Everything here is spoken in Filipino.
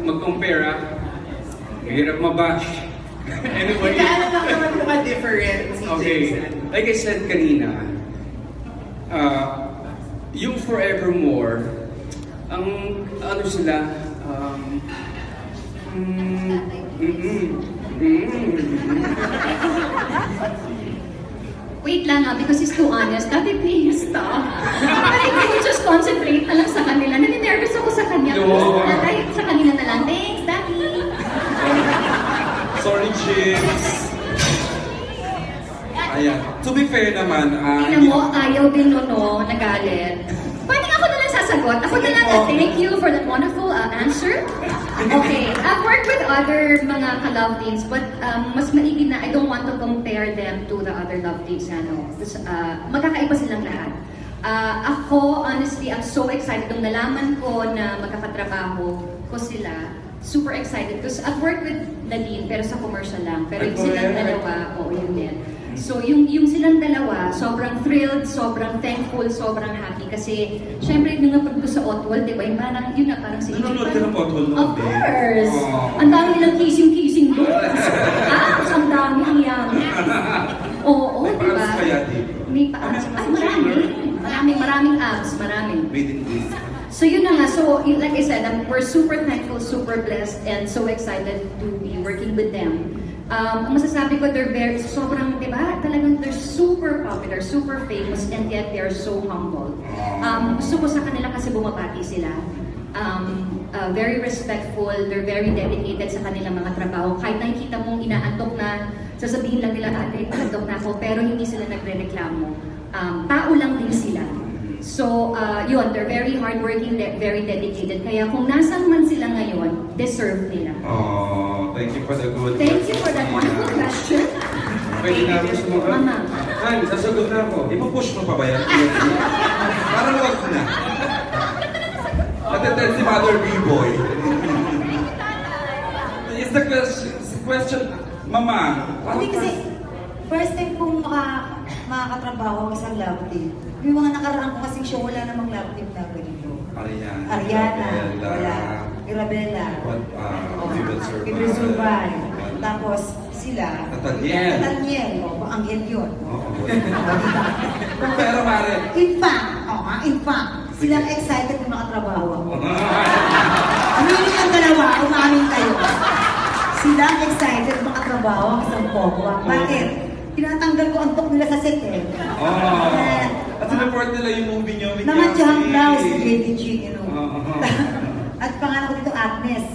mag-compare ah. Hirap mabash. Anyway. Kaya lang naman mga different si Okay. Jason. Like I said kanina, yung Forevermore, ang ano sila, Wait lang because he's too honest. Daddy, please stop. Like, can you just concentrate na lang sa kanila? Naninervous ako sa kanya. No. Dahil sa kanila na lang. Thanks, Daddy. Sorry, Chips. Ayan. To be fair naman, Tingnan mo, ayaw din no, nagalit. Pwede ako na lang sasagot. Ako na lang, thank you for that wonderful answer. Okay, I've worked with other mga ka-love teams, but mas maigi na, I don't want to compare them to the other love teams. Magkakaiba silang lahat. Ako, honestly, I'm so excited nung nalaman ko na magkakatrabaho ko sila. Super excited because I've worked with Nadine pero sa commercial lang. Pero yung silang dalawa, yun din. So yung silang dalawa, sobrang thrilled, sobrang thankful, sobrang happy kasi syempre nung napag ko sa Otwal, di ba? Yung parang, yun na parang sige. Nanonood ka ng Otwal noon, Of course! Ang dami nilang kissing doon. Ang dami yan. Oo, di ba? Abs kaya, di? May pa-abs. Ay, maraming abs, maraming. Made in Greece. So yun na nga, so like I said, we're super thankful, super blessed, and so excited to be working with them. Ang masasabi ko, sobrang, di ba, talagang they're super popular, super famous, and yet they're so humble. Gusto ko sa kanila kasi bumabati sila. Very respectful, they're very dedicated sa kanilang mga trabaho. Kahit nakikita mong inaantok na, sasabihin lang nila, ate, antok na ako, pero hindi sila nagre-reklamo. Tao lang din sila. So, yun, they're very hardworking, very dedicated. Kaya kung nasan man sila ngayon, deserve nila. Oh, thank you for the good. Thank you for that wonderful question. pwede na ako sumagot. Mama. Han, sasagot na ako. Ipo-push mo pa ba yan? Parang wag na. Natatel si Mother B-Boy. Is the question, Mama. Hindi kasi, first time kong makakatrabaho ang isang love team. Yung mga nakaraan ko kasing show, wala namang love team na ganito. Ariana, wala. Irabela. We Will Survive. Tapos sila. Nathaniel. Angel yun. Pero Mare. In fact, silang excited na makatrabaho ako. Aminin ang dalawa, umamin kayo. Silang excited makatrabaho ang isang pokwa. Bakit? Tinatanggal ko ang tok nila sa set eh. At sinaport nila yung movie nyo. Naman John Blouse, si JDG, you know. At pangalan ko dito, Agnes.